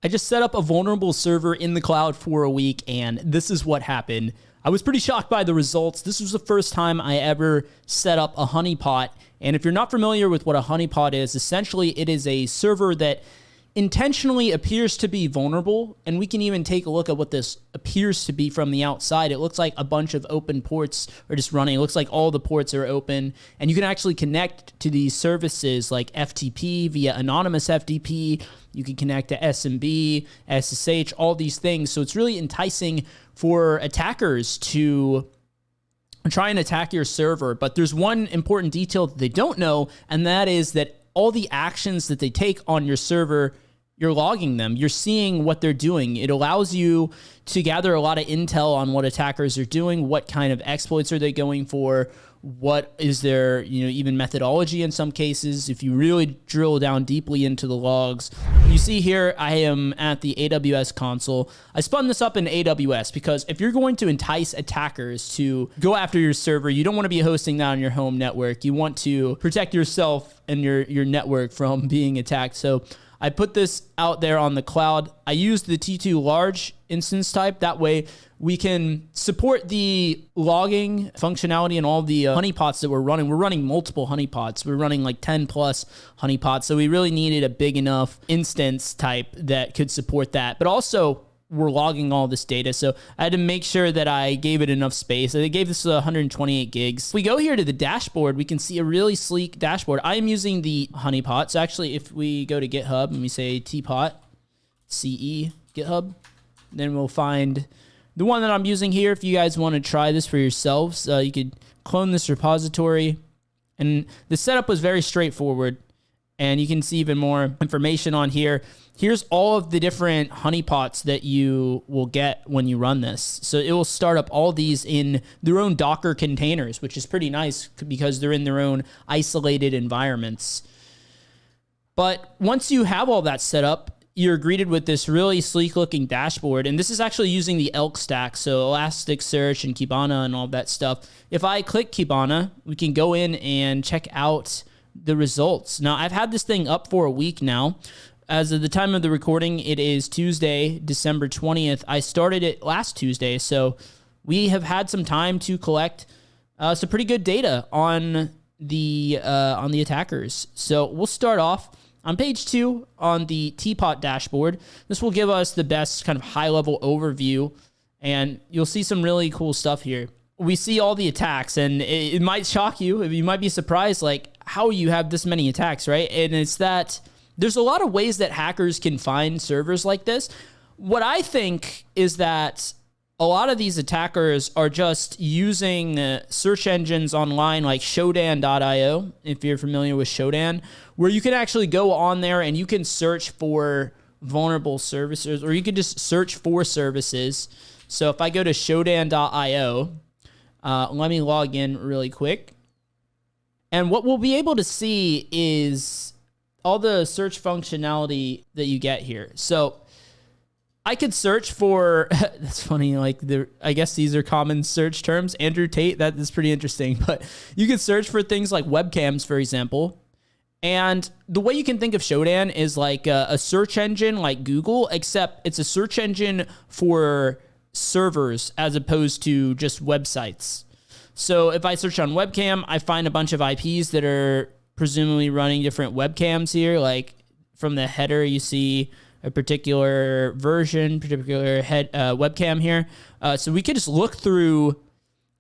I just set up a vulnerable server in the cloud for a week, and this is what happened. I was pretty shocked by the results. This was the first time I ever set up a honeypot. And if you're not familiar with what a honeypot is, essentially it is a server that intentionally appears to be vulnerable. And we can even take a look at what this appears to be from the outside. It looks like a bunch of open ports are just running. It looks like all the ports are open. And you can actually connect to these services like FTP via anonymous FTP. You can connect to SMB, SSH, all these things. So it's really enticing for attackers to try and attack your server. But there's one important detail that they don't know, and that is that all the actions that they take on your server, you're logging them. You're seeing what they're doing. It allows you to gather a lot of intel on what attackers are doing, what kind of exploits are they going for, what is their, even methodology in some cases. If you really drill down deeply into the logs, you see here, I am at the AWS console. I spun this up in AWS because if you're going to entice attackers to go after your server, you don't want to be hosting that on your home network. You want to protect yourself and your network from being attacked. So I put this out there on the cloud. I used the T2 large instance type. That way we can support the logging functionality and all the honeypots that we're running. We're running multiple honeypots. We're running like 10 plus honeypots. So we really needed a big enough instance type that could support that. But also we're logging all this data. So I had to make sure that I gave it enough space. I gave this 128 gigs. If we go here to the dashboard, we can see a really sleek dashboard. I am using the honeypot. So actually, if we go to GitHub and we say tpot, CE, GitHub, then we'll find the one that I'm using here. If you guys want to try this for yourselves, you could clone this repository. And the setup was very straightforward. And you can see even more information on here. Here's all of the different honeypots that you will get when you run this. So it will start up all these in their own Docker containers, which is pretty nice because they're in their own isolated environments. But once you have all that set up, you're greeted with this really sleek looking dashboard. And this is actually using the Elk stack. So Elasticsearch and Kibana and all that stuff. If I click Kibana, we can go in and check out the results. Now, I've had this thing up for a week now. As of the time of the recording, it is Tuesday, December 20th. I started it last Tuesday, so we have had some time to collect some pretty good data on the attackers. So we'll start off on page 2 on the Teapot dashboard. This will give us the best kind of high-level overview, and you'll see some really cool stuff here. We see all the attacks, and it might shock you. You might be surprised, like, how you have this many attacks, right? And it's that there's a lot of ways that hackers can find servers like this. What I think is that a lot of these attackers are just using search engines online like Shodan.io, if you're familiar with Shodan, where you can actually go on there and you can search for vulnerable services, or you can just search for services. So if I go to Shodan.io, let me log in really quick. And what we'll be able to see is all the search functionality that you get here. So I could search for, that's funny, like I guess these are common search terms. Andrew Tate, that is pretty interesting. But you could search for things like webcams, for example. And the way you can think of Shodan is like a search engine like Google, except it's a search engine for servers as opposed to just websites. So if I search on webcam, I find a bunch of IPs that are presumably running different webcams here. Like from the header, you see a particular version, particular webcam here. So we could just look through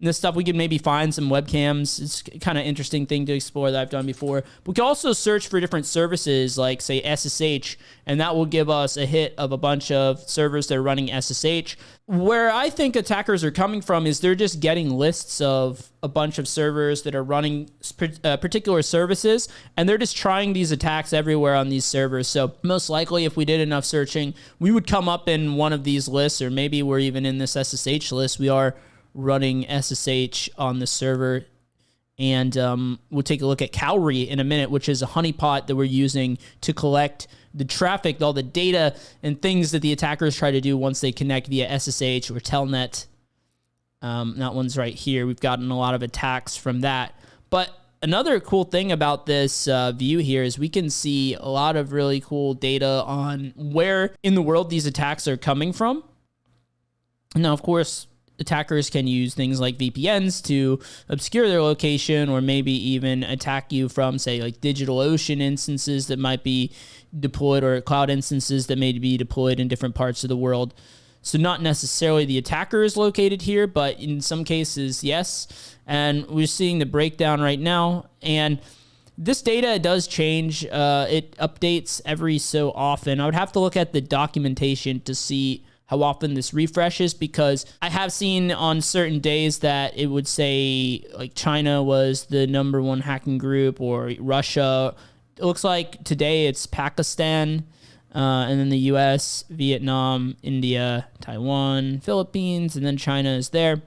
this stuff. We could maybe find some webcams. It's kind of interesting thing to explore that I've done before. We can also search for different services like, say, SSH, and that will give us a hit of a bunch of servers that are running SSH. Where I think attackers are coming from is they're just getting lists of a bunch of servers that are running particular services, and they're just trying these attacks everywhere on these servers. So most likely, if we did enough searching, we would come up in one of these lists, or maybe we're even in this SSH list. We are running SSH on the server. And we'll take a look at Cowrie in a minute, which is a honeypot that we're using to collect the traffic, all the data and things that the attackers try to do once they connect via SSH or Telnet. That one's right here. We've gotten a lot of attacks from that. But Another cool thing about this view here is we can see a lot of really cool data on where in the world these attacks are coming from. Now, of course, attackers can use things like VPNs to obscure their location, or maybe even attack you from, say, like DigitalOcean instances that might be deployed, or cloud instances that may be deployed in different parts of the world. So not necessarily the attacker is located here, but in some cases, yes. And we're seeing the breakdown right now. And this data does change. It updates every so often. I would have to look at the documentation to see how often this refreshes, because I have seen on certain days that it would say like China was the #1 hacking group, or Russia. It looks like today it's Pakistan, and then the US, Vietnam, India, Taiwan, Philippines, and then China is there.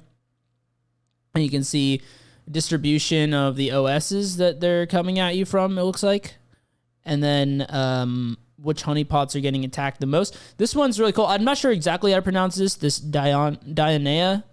And you can see distribution of the OSs that they're coming at you from, it looks like. And then which honeypots are getting attacked the most. This one's really cool. I'm not sure exactly how to pronounce this Dionea,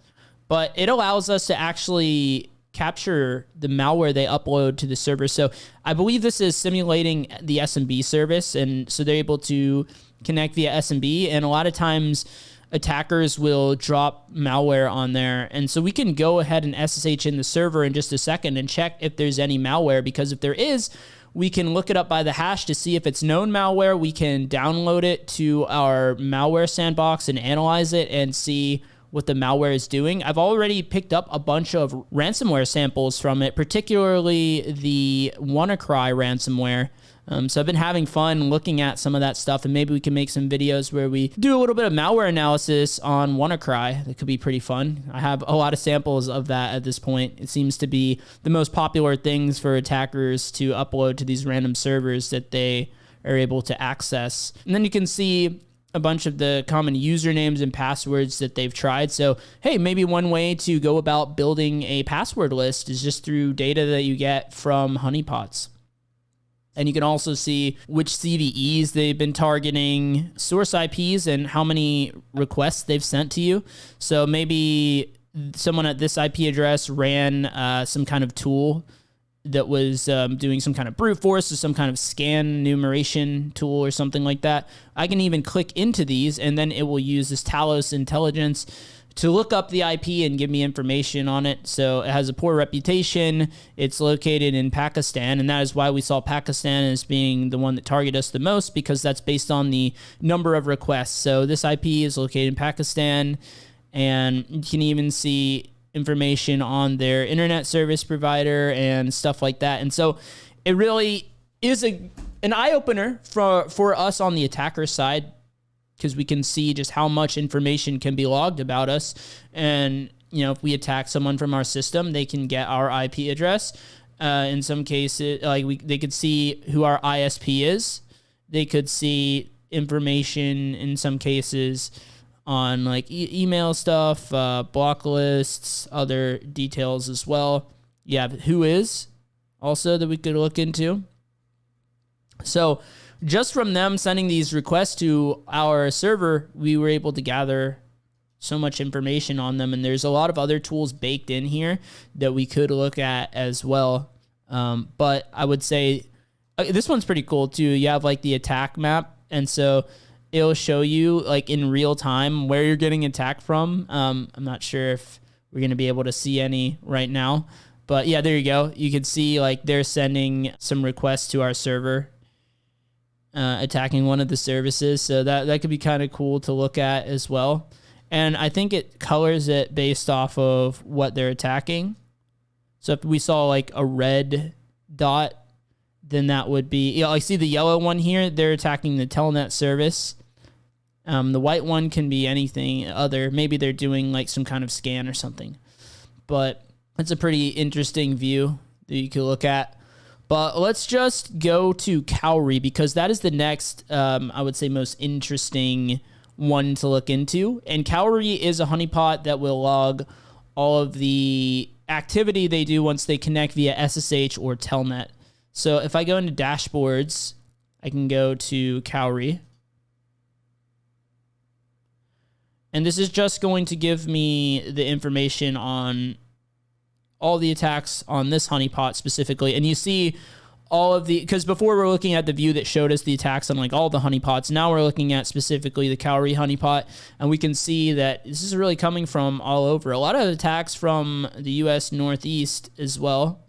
but it allows us to actually capture the malware they upload to the server. So I believe this is simulating the SMB service, and so they're able to connect via SMB, and a lot of times attackers will drop malware on there. And so we can go ahead and SSH in the server in just a second and check if there's any malware, because if there is, we can look it up by the hash to see if it's known malware. We can download it to our malware sandbox and analyze it and see what the malware is doing. I've already picked up a bunch of ransomware samples from it, particularly the WannaCry ransomware. So I've been having fun looking at some of that stuff, and maybe we can make some videos where we do a little bit of malware analysis on WannaCry. That could be pretty fun. I have a lot of samples of that at this point. It seems to be the most popular things for attackers to upload to these random servers that they are able to access. And then you can see a bunch of the common usernames and passwords that they've tried. So, hey, maybe one way to go about building a password list is just through data that you get from honeypots. And you can also see which CVEs they've been targeting, source IPs, and how many requests they've sent to you. So maybe someone at this IP address ran some kind of tool that was doing some kind of brute force or some kind of scan enumeration tool or something like that. I can even click into these, and then it will use this Talos intelligence to look up the IP and give me information on it. So it has a poor reputation. It's located in Pakistan, and that is why we saw Pakistan as being the one that targeted us the most, because that's based on the number of requests. So this IP is located in Pakistan, and you can even see information on their internet service provider and stuff like that. And so it really is an eye-opener for us on the attacker side, because we can see just how much information can be logged about us. And, you know, if we attack someone from our system, they can get our IP address. In some cases, they could see who our ISP is. They could see information in some cases on like email stuff, block lists, other details as well. You have who is also that we could look into. So just from them sending these requests to our server, we were able to gather so much information on them. And there's a lot of other tools baked in here that we could look at as well. But I would say this one's pretty cool too. You have like the attack map. And so it'll show you like in real time where you're getting attacked from. I'm not sure if we're going to be able to see any right now. But yeah, there you go. You can see like they're sending some requests to our server, attacking one of the services. So that could be kind of cool to look at as well. And I think it colors it based off of what they're attacking. So if we saw like a red dot, then that would be, you know, I see the yellow one here. They're attacking the telnet service. The white one can be anything other. Maybe they're doing like some kind of scan or something. But it's a pretty interesting view that you could look at. But let's just go to Cowrie, because that is the next, I would say, most interesting one to look into. And Cowrie is a honeypot that will log all of the activity they do once they connect via SSH or Telnet. So if I go into dashboards, I can go to Cowrie. And this is just going to give me the information on all the attacks on this honeypot specifically. And you see all of the, because before we're looking at the view that showed us the attacks on like all the honeypots. Now we're looking at specifically the Cowrie honeypot, and we can see that this is really coming from all over. A lot of attacks from the U.S. Northeast as well.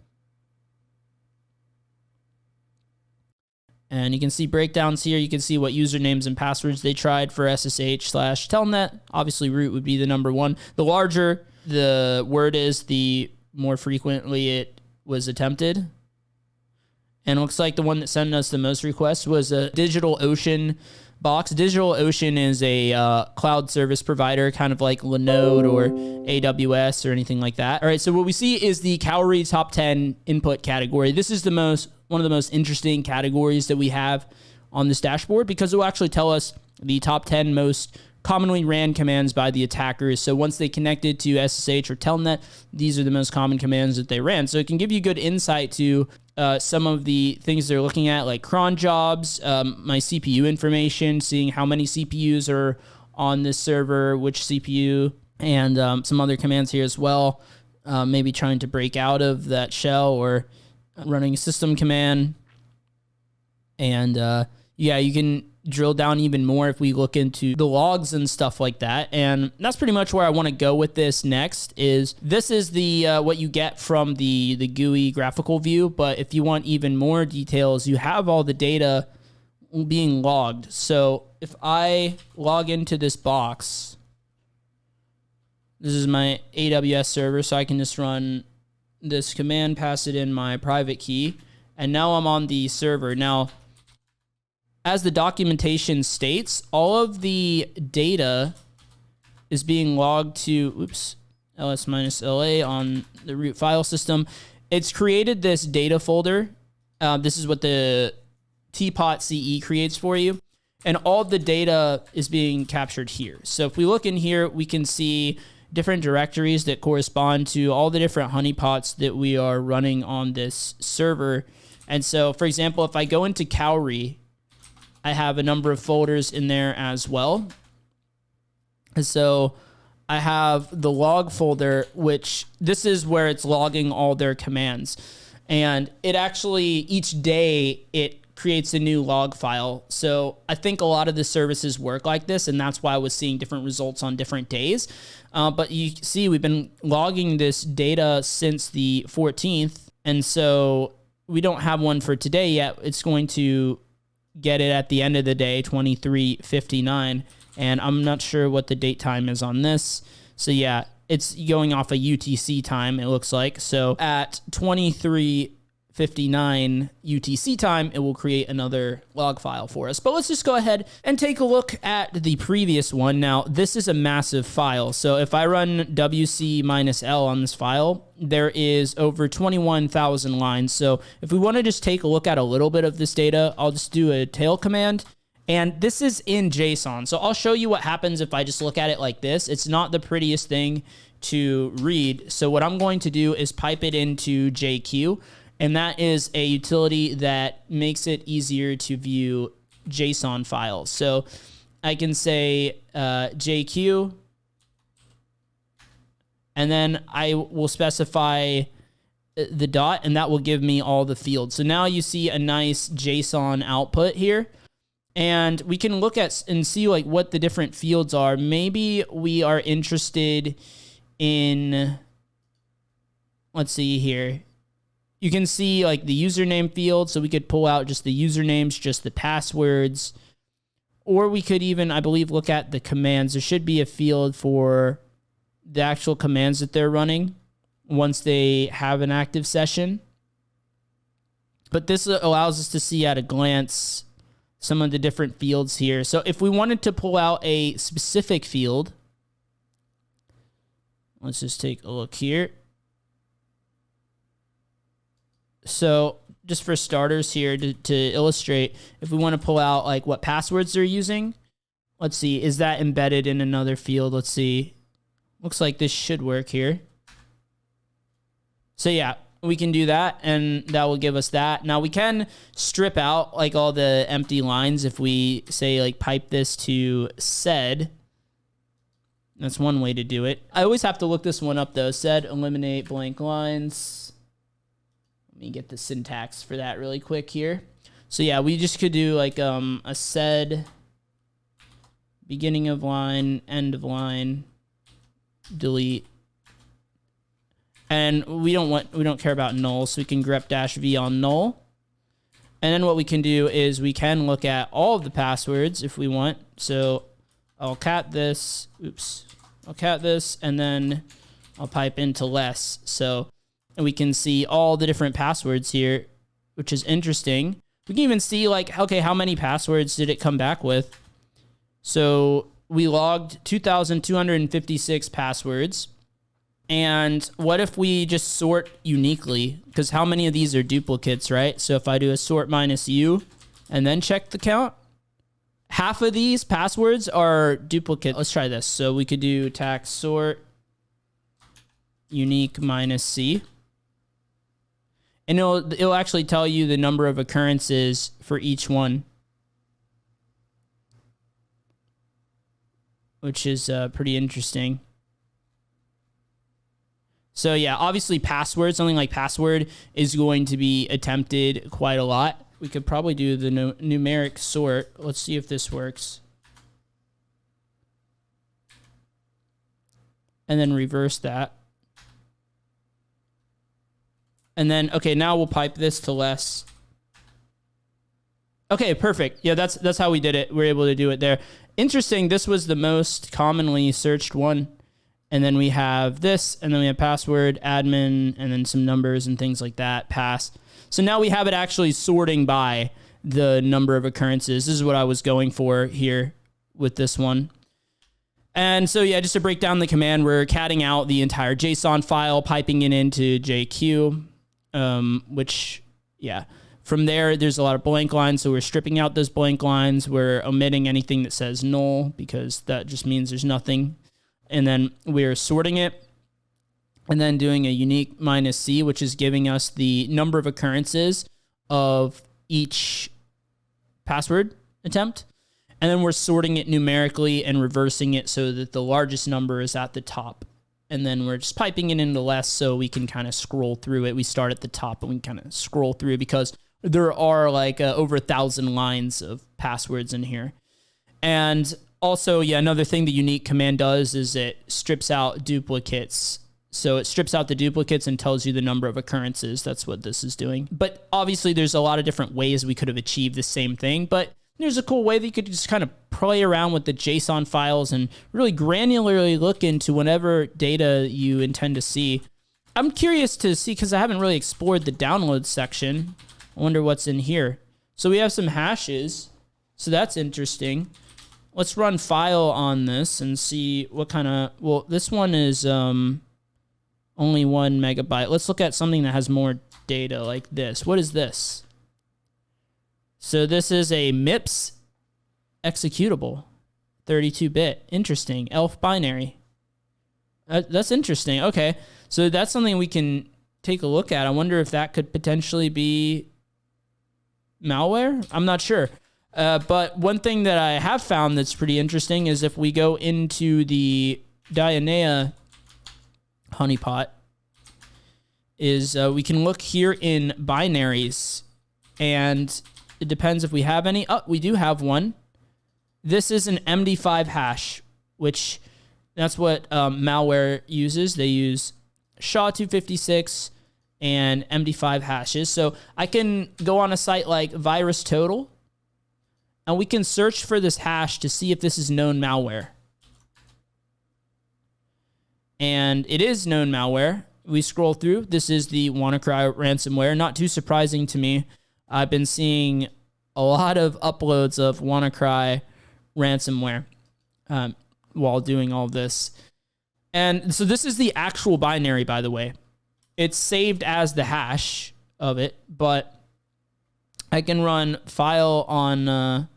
And you can see breakdowns here. You can see what usernames and passwords they tried for SSH/Telnet. Obviously, root would be the number one. The larger the word is, the more frequently it was attempted. And it looks like the one that sent us the most requests was a DigitalOcean box. DigitalOcean is a cloud service provider, kind of like Linode or AWS or anything like that. All right, so what we see is the Cowrie top 10 input category. This is one of the most interesting categories that we have on this dashboard, because it will actually tell us the top 10 most commonly ran commands by the attackers. So once they connected to SSH or Telnet, these are the most common commands that they ran. So it can give you good insight to some of the things they're looking at, like cron jobs, my CPU information, seeing how many CPUs are on this server, which CPU, and some other commands here as well. Maybe trying to break out of that shell or running a system command. And yeah, you can drill down even more if we look into the logs and stuff like that. And that's pretty much where I want to go with this next. This is the what you get from the GUI graphical view. But if you want even more details, you have all the data being logged. So if I log into this box, this is my AWS server, so I can just run this command, pass it in my private key, and now I'm on the server. Now, as the documentation states, all of the data is being logged to, ls-la on the root file system. It's created this data folder. This is what the Teapot CE creates for you. And all the data is being captured here. So if we look in here, we can see different directories that correspond to all the different honeypots that we are running on this server. And so, for example, if I go into Cowrie, I have a number of folders in there as well. And so I have the log folder, which this is where it's logging all their commands. And it actually, each day, it creates a new log file. So I think a lot of the services work like this, and that's why I was seeing different results on different days. But you see, we've been logging this data since the 14th, and so we don't have one for today yet. It's going to get it at the end of the day, 23:59, and I'm not sure what the date time is on this. So yeah, it's going off a UTC time, it looks like. So at 23:59 UTC time, it will create another log file for us. But let's just go ahead and take a look at the previous one. Now, this is a massive file. So if I run wc-l on this file, there is over 21,000 lines. So if we want to just take a look at a little bit of this data, I'll just do a tail command. And this is in JSON. So I'll show you what happens if I just look at it like this. It's not the prettiest thing to read. So what I'm going to do is pipe it into JQ. And that is a utility that makes it easier to view JSON files. So I can say JQ, and then I will specify the dot, and that will give me all the fields. So now you see a nice JSON output here. And we can look at and see like what the different fields are. Maybe we are interested in, let's see here. You can see like the username field, so we could pull out just the usernames, just the passwords, or we could even, I believe, look at the commands. There should be a field for the actual commands that they're running once they have an active session. But this allows us to see at a glance some of the different fields here. So if we wanted to pull out a specific field, let's just take a look here. So just for starters here, to illustrate, if we want to pull out like what passwords they're using, let's see, is that embedded in another field? Let's see. Looks like this should work here. So yeah, we can do that, and that will give us that. Now we can strip out like all the empty lines if we say like pipe this to sed. That's one way to do it. I always have to look this one up though. Sed eliminate blank lines. Let me get the syntax for that really quick here. So yeah, we just could do like a sed beginning of line, end of line, delete. And we don't care about null, so we can grep -v on null. And then what we can do is we can look at all of the passwords if we want. So I'll cat this, I'll cat this, and then I'll pipe into less. So we can see all the different passwords here, which is interesting. We can even see like, okay, how many passwords did it come back with? So we logged 2,256 passwords. And what if we just sort uniquely? Because how many of these are duplicates, right? So if I do a sort -u and then check the count, half of these passwords are duplicate. Let's try this. So we could do tax sort unique -c. And it'll actually tell you the number of occurrences for each one, which is pretty interesting. So yeah, obviously password, something like password is going to be attempted quite a lot. We could probably do the numeric sort. Let's see if this works. And then reverse that. And then, okay, now we'll pipe this to less. Okay, perfect. Yeah, that's how we did it. We're able to do it there. Interesting, this was the most commonly searched one. And then we have this, and then we have password, admin, and then some numbers and things like that, pass. So now we have it actually sorting by the number of occurrences. This is what I was going for here with this one. And so, yeah, just to break down the command, we're catting out the entire JSON file, piping it into JQ, which, yeah. From there, there's a lot of blank lines, so we're stripping out those blank lines. We're omitting anything that says null, because that just means there's nothing. And then we're sorting it, and then doing a unique -c, which is giving us the number of occurrences of each password attempt. And then we're sorting it numerically and reversing it so that the largest number is at the top. And then we're just piping it into less so we can kind of scroll through it. We start at the top and we kind of scroll through because there are like over 1,000 lines of passwords in here. And also, yeah, another thing the unique command does is it strips out duplicates. So it strips out the duplicates and tells you the number of occurrences. That's what this is doing. But obviously, there's a lot of different ways we could have achieved the same thing. But there's a cool way that you could just kind of play around with the JSON files and really granularly look into whatever data you intend to see. I'm curious to see, because I haven't really explored the download section. I wonder what's in here. So we have some hashes. So that's interesting. Let's run file on this and see what kind of, well, this one is only 1 megabyte. Let's look at something that has more data like this. What is this? So this is a MIPS executable, 32-bit. Interesting. ELF binary. That's interesting. Okay. So that's something we can take a look at. I wonder if that could potentially be malware. I'm not sure. But one thing that I have found that's pretty interesting is if we go into the Dianea honeypot, is we can look here in binaries, and it depends if we have any. Oh, we do have one. This is an MD5 hash, which that's what malware uses. They use SHA-256 and MD5 hashes. So I can go on a site like VirusTotal, and we can search for this hash to see if this is known malware. And it is known malware. We scroll through. This is the WannaCry ransomware. Not too surprising to me. I've been seeing a lot of uploads of WannaCry ransomware while doing all this. And so this is the actual binary, by the way. It's saved as the hash of it, but I can run file on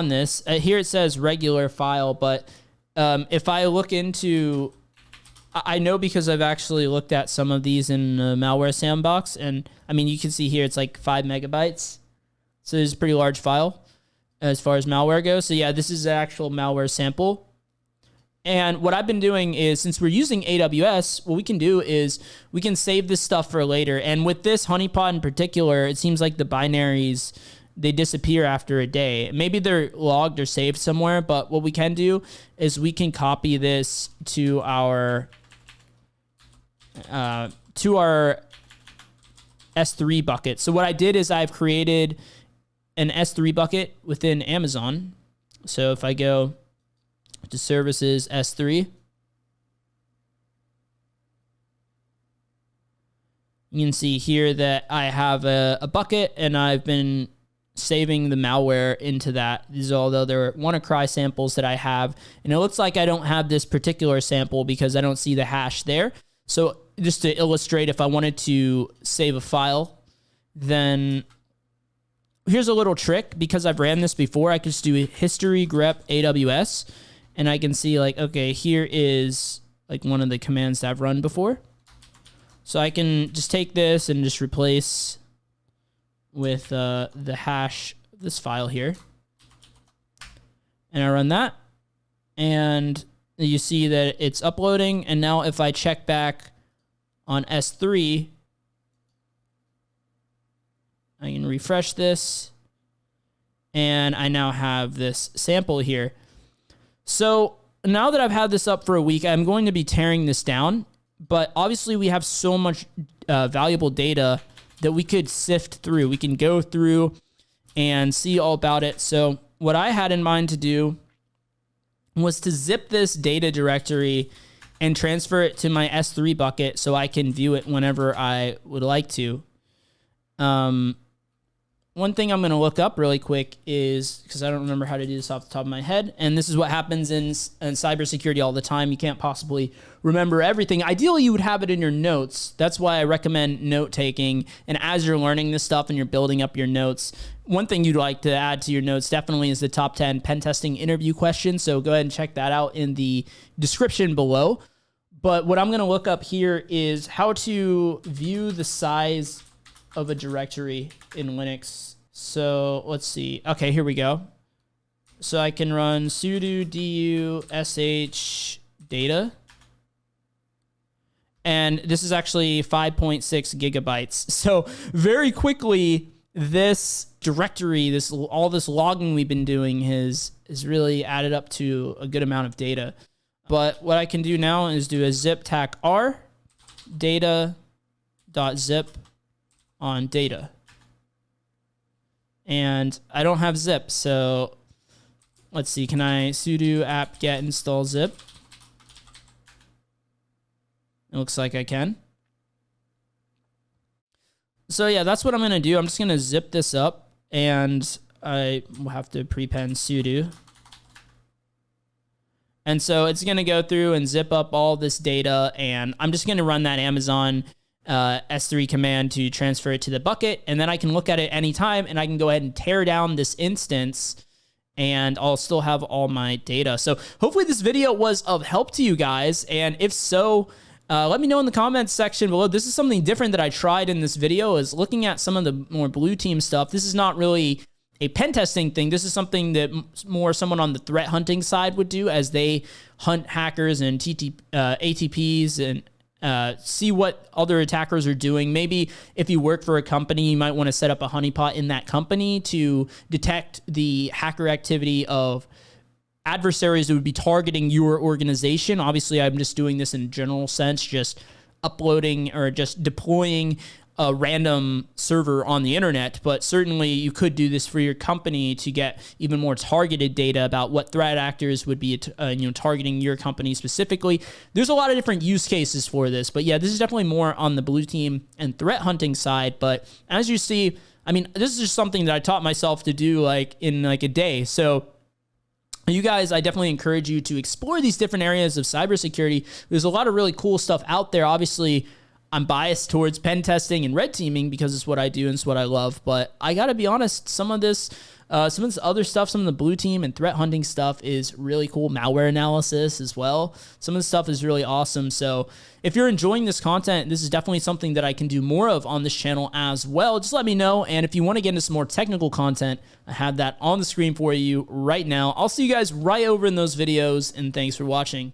this. Here it says regular file, but if I look into, I know because I've actually looked at some of these in the malware sandbox, and I mean, you can see here it's like 5 megabytes. So it's a pretty large file as far as malware goes. So yeah, this is an actual malware sample. And what I've been doing is, since we're using AWS, what we can do is we can save this stuff for later. And with this honeypot in particular, it seems like the binaries, they disappear after a day. Maybe they're logged or saved somewhere, but what we can do is we can copy this to our S3 bucket. So what I did is I've created an S3 bucket within Amazon. So if I go to services S3, you can see here that I have a bucket, and I've been saving the malware into that. These, although there are WannaCry samples that I have, and it looks like I don't have this particular sample because I don't see the hash there. So just to illustrate, if I wanted to save a file, then here's a little trick. Because I've ran this before, I could just do history grep AWS, and I can see like, okay, here is like one of the commands that I've run before. So I can just take this and just replace with the hash of this file here. And I run that, and you see that it's uploading. And now if I check back on S3, I can refresh this, and I now have this sample here. So now that I've had this up for a week, I'm going to be tearing this down, but obviously we have so much valuable data that we could sift through. We can go through and see all about it. So what I had in mind to do was to zip this data directory and transfer it to my S3 bucket so I can view it whenever I would like to. One thing I'm going to look up really quick is, because I don't remember how to do this off the top of my head, and this is what happens in cybersecurity all the time. You can't possibly remember everything. Ideally, you would have it in your notes. That's why I recommend note taking. And as you're learning this stuff and you're building up your notes, one thing you'd like to add to your notes definitely is the top 10 pen testing interview questions. So go ahead and check that out in the description below. But what I'm going to look up here is how to view the size of a directory in Linux. So let's see. Okay, here we go. So I can run sudo du sh data. And this is actually 5.6 gigabytes. So very quickly, this directory, all this logging we've been doing has really added up to a good amount of data. But what I can do now is do a zip tac r data.zip on data. And I don't have zip, so let's see. Can I sudo apt-get install zip? It looks like I can. So yeah, that's what I'm going to do. I'm just going to zip this up, and I will have to prepend sudo. And so it's going to go through and zip up all this data, and I'm just going to run that Amazon S3 command to transfer it to the bucket, and then I can look at it anytime, and I can go ahead and tear down this instance, and I'll still have all my data. So hopefully this video was of help to you guys, and if so, let me know in the comments section below. This is something different that I tried in this video, is looking at some of the more blue team stuff. This is not really a pen testing thing. This is something that more someone on the threat hunting side would do, as they hunt hackers and ATPs and see what other attackers are doing. Maybe if you work for a company, you might want to set up a honeypot in that company to detect the hacker activity of adversaries that would be targeting your organization. Obviously, I'm just doing this in a general sense, just uploading or just deploying a random server on the internet, but certainly you could do this for your company to get even more targeted data about what threat actors would be targeting your company specifically. There's a lot of different use cases for this, but yeah, this is definitely more on the blue team and threat hunting side. But as you see, I mean, this is just something that I taught myself to do in a day. So you guys, I definitely encourage you to explore these different areas of cybersecurity. There's a lot of really cool stuff out there. Obviously, I'm biased towards pen testing and red teaming because it's what I do and it's what I love. But I got to be honest, some of this other stuff, some of the blue team and threat hunting stuff is really cool. Malware analysis as well. Some of the stuff is really awesome. So if you're enjoying this content, this is definitely something that I can do more of on this channel as well. Just let me know. And if you want to get into some more technical content, I have that on the screen for you right now. I'll see you guys right over in those videos, and thanks for watching.